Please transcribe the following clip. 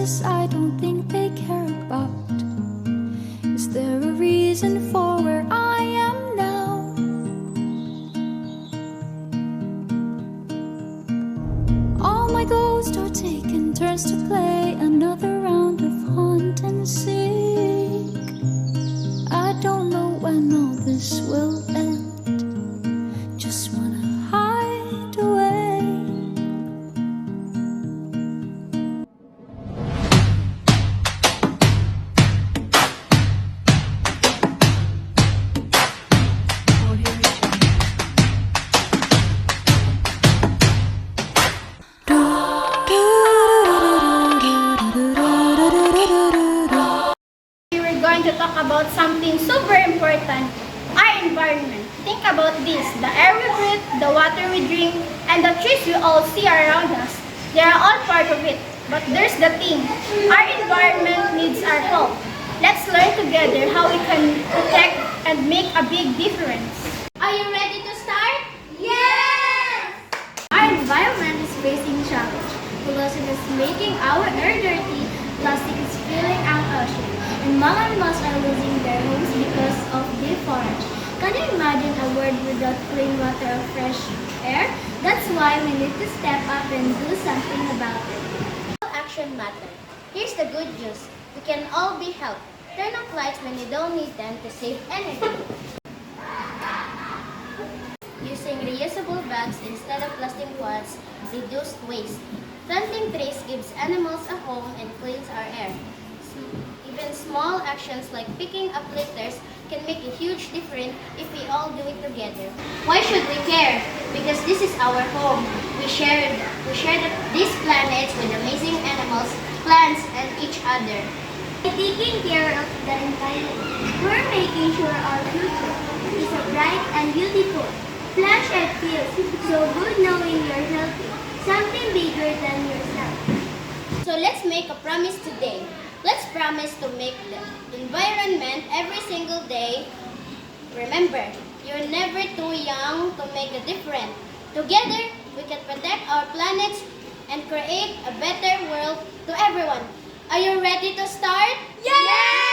places I don't think they care about. Is there a reason for where I am now? All my ghosts are taking turns to play another round of hunt and seek. I don't know when all this will end. Just wanna hide away. To talk about something super important, our environment. Think about this, the air we breathe, the water we drink, and the trees we all see around us. They are all part of it. But there's the thing, our environment needs our help. Let's learn together how we can protect and make a big difference. Are you ready to start? Yes! Our environment is facing challenge. Pollution is making our air dirty, plastic is filling our ocean, and mga animals are losing their homes because of deforestation. Can you imagine a world without clean water or fresh air? That's why we need to step up and do something about it. All action matters. Here's the good news. We can all be helped. Turn off lights when you don't need them to save energy. Using reusable bags instead of plastic pots reduces waste. Planting trees gives animals a home and cleans our air. Even small actions like picking up litters can make a huge difference if we all do it together. Why should we care? Because this is our home. We share these planets with amazing animals, plants, and each other. By taking care of the environment, we're making sure our future is a bright and beautiful. Flash and feels so good knowing you're healthy, something bigger than yourself. So let's make a promise today. Let's promise to make the environment every single day. Remember, you're never too young to make a difference. Together, we can protect our planet and create a better world to everyone. Are you ready to start? Yes!